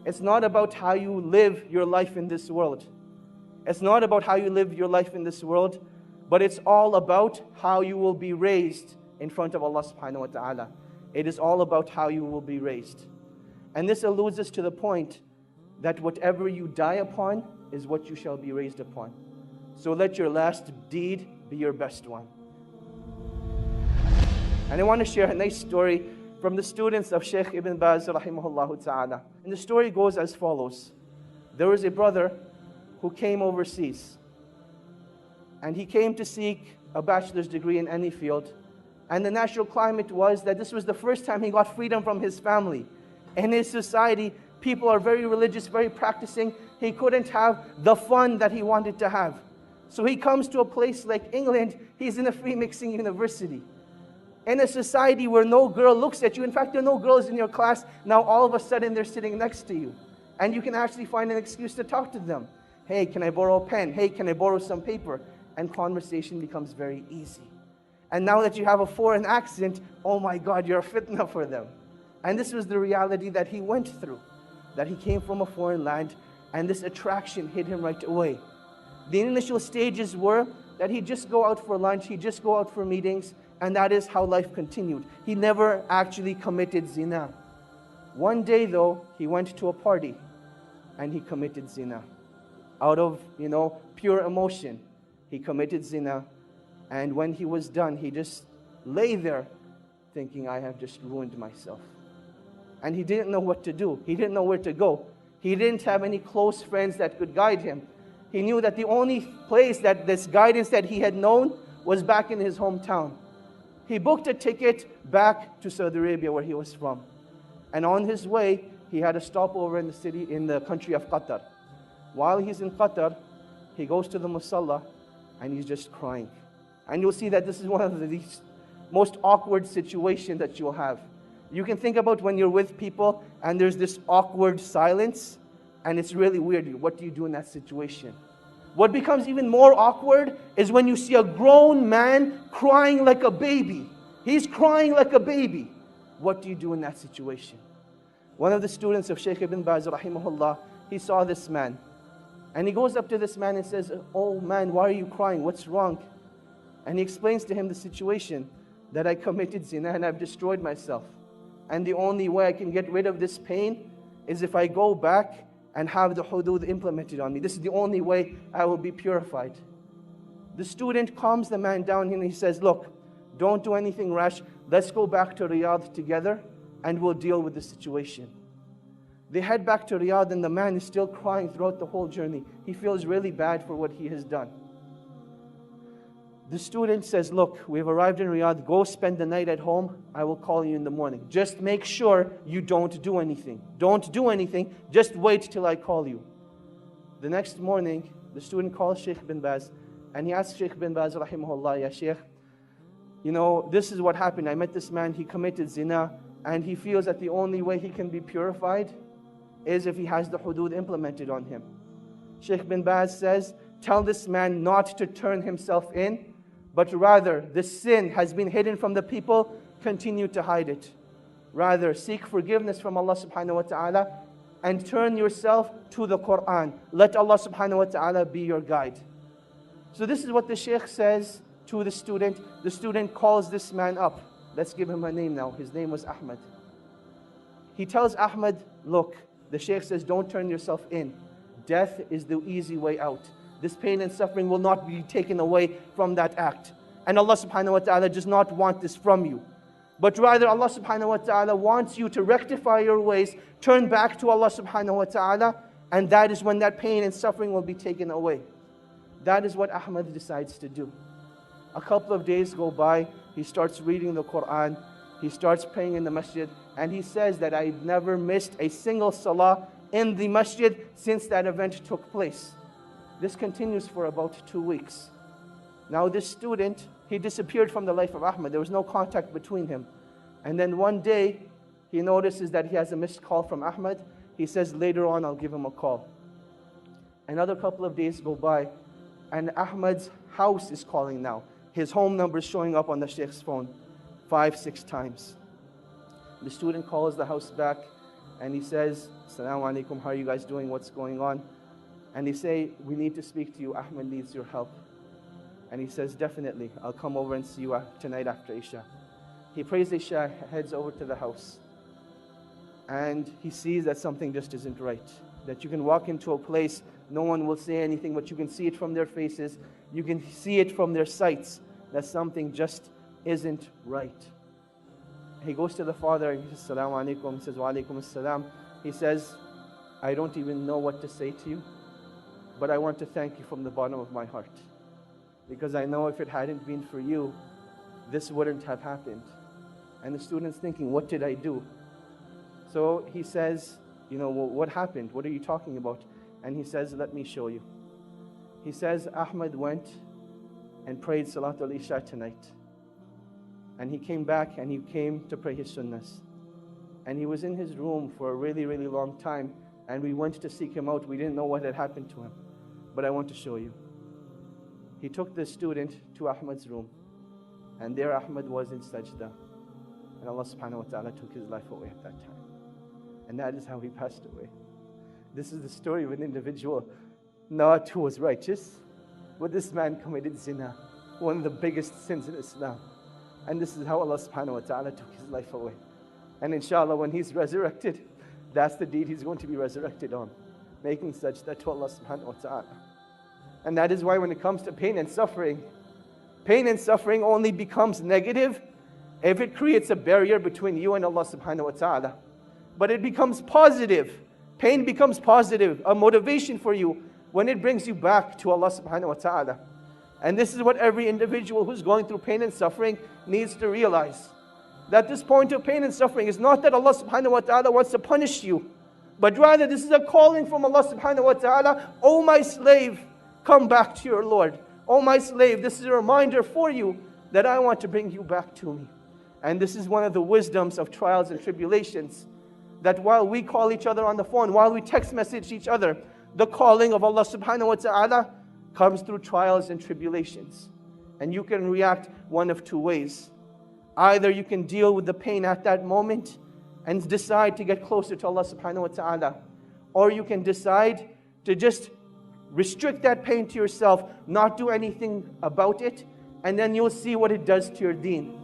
It's not about how you live your life in this world. It's not about how you live your life in this world, but it's all about how you will be raised in front of Allah subhanahu wa ta'ala. It is all about how you will be raised. And this alludes us to the point that whatever you die upon is what you shall be raised upon. So let your last deed be your best one. And I want to share a nice story from the students of Shaykh Ibn Baz rahimahullah ta'ala. And the story goes as follows. There was a brother who came overseas. And he came to seek a bachelor's degree in any field. And the natural climate was that this was the first time he got freedom from his family. In his society, people are very religious, very practicing. He couldn't have the fun that he wanted to have. So he comes to a place like England. He's in a free mixing university. In a society where no girl looks at you. In fact, there are no girls in your class. Now all of a sudden they're sitting next to you. And you can actually find an excuse to talk to them. Hey, can I borrow a pen? Hey, can I borrow some paper? And conversation becomes very easy. And now that you have a foreign accent, oh my God, you're a fitna for them. And this was the reality that he went through. That he came from a foreign land and this attraction hit him right away. The initial stages were that he'd just go out for lunch, he'd just go out for meetings, and that is how life continued. He never actually committed zina. One day though, he went to a party and he committed zina. Out of, pure emotion, he committed zina. And when he was done, he just lay there thinking, I have just ruined myself. And he didn't know what to do. He didn't know where to go. He didn't have any close friends that could guide him. He knew that the only place that this guidance that he had known was back in his hometown. He booked a ticket back to Saudi Arabia where he was from. And on his way, he had a stopover in the country of Qatar. While he's in Qatar, he goes to the musalla and he's just crying. And you'll see that this is one of the most awkward situations that you'll have. You can think about when you're with people and there's this awkward silence and it's really weird. What do you do in that situation? What becomes even more awkward is when you see a grown man crying like a baby. He's crying like a baby. What do you do in that situation? One of the students of Shaykh Ibn Baz rahimahullah, he saw this man. And he goes up to this man and says, oh man, why are you crying? What's wrong? And he explains to him the situation, that I committed zina and I've destroyed myself. And the only way I can get rid of this pain is if I go back and have the hudud implemented on me. This is the only way I will be purified. The student calms the man down and he says, look, don't do anything rash. Let's go back to Riyadh together and we'll deal with the situation. They head back to Riyadh and the man is still crying throughout the whole journey. He feels really bad for what he has done. The student says, look, we've arrived in Riyadh. Go spend the night at home. I will call you in the morning. Just make sure you don't do anything. Don't do anything. Just wait till I call you. The next morning, the student calls Shaykh bin Baz and he asks Shaykh bin Baz, rahimahullah, ya Shaykh, this is what happened. I met this man, he committed zina, and he feels that the only way he can be purified is if he has the hudud implemented on him. Shaykh bin Baz says, tell this man not to turn himself in, but rather the sin has been hidden from the people, continue to hide it. Rather, seek forgiveness from Allah subhanahu wa ta'ala and turn yourself to the Quran. Let Allah subhanahu wa ta'ala be your guide. So this is what the Shaykh says to the student. The student calls this man up. Let's give him a name now. His name was Ahmad. He tells Ahmad, look, the Shaykh says, don't turn yourself in. Death is the easy way out. This pain and suffering will not be taken away from that act. And Allah subhanahu wa ta'ala does not want this from you. But rather Allah subhanahu wa ta'ala wants you to rectify your ways, turn back to Allah subhanahu wa ta'ala, and that is when that pain and suffering will be taken away. That is what Ahmad decides to do. A couple of days go by, he starts reading the Quran, he starts praying in the masjid, and he says that I've never missed a single salah in the masjid since that event took place. This continues for about 2 weeks. Now this student, he disappeared from the life of Ahmad. There was no contact between him. And then one day, he notices that he has a missed call from Ahmad. He says, later on, I'll give him a call. Another couple of days go by, and Ahmad's house is calling now. His home number is showing up on the Shaykh's phone 5-6 times. The student calls the house back, And he says, Assalaamu Alaikum, how are you guys doing? What's going on? And they say, we need to speak to you. Ahmed needs your help. And he says, definitely, I'll come over and see you tonight after Isha. He prays Isha, heads over to the house. And he sees that something just isn't right. That you can walk into a place, no one will say anything, but you can see it from their faces. You can see it from their sights, that something just isn't right. He goes to the father and he says, Assalamu alaikum. He says, Wa alaikum assalam. He says, I don't even know what to say to you, but I want to thank you from the bottom of my heart. Because I know if it hadn't been for you, this wouldn't have happened. And the student's thinking, what did I do? So he says, well, what happened? What are you talking about? And he says, let me show you. He says, Ahmed went and prayed Salatul Isha tonight. And he came back and he came to pray his sunnahs. And he was in his room for a really, really long time. And we went to seek him out. We didn't know what had happened to him. But I want to show you. He took the student to Ahmed's room. And there Ahmed was in sajda. And Allah subhanahu wa ta'ala took his life away at that time. And that is how he passed away. This is the story of an individual, not who was righteous, but this man committed zina, one of the biggest sins in Islam. And this is how Allah subhanahu wa ta'ala took his life away. And inshallah, when he's resurrected, that's the deed he's going to be resurrected on, making sajda to Allah subhanahu wa ta'ala. And that is why when it comes to pain and suffering only becomes negative if it creates a barrier between you and Allah subhanahu wa ta'ala. But it becomes positive. Pain becomes positive, a motivation for you when it brings you back to Allah subhanahu wa ta'ala. And this is what every individual who's going through pain and suffering needs to realize. That this point of pain and suffering is not that Allah subhanahu wa ta'ala wants to punish you, but rather this is a calling from Allah subhanahu wa ta'ala. Oh my slave, come back to your Lord. Oh my slave, this is a reminder for you that I want to bring you back to me. And this is one of the wisdoms of trials and tribulations. That while we call each other on the phone, while we text message each other, the calling of Allah subhanahu wa ta'ala comes through trials and tribulations. And you can react one of two ways. Either you can deal with the pain at that moment and decide to get closer to Allah subhanahu wa ta'ala. Or you can decide to just restrict that pain to yourself, not do anything about it, and then you'll see what it does to your deen.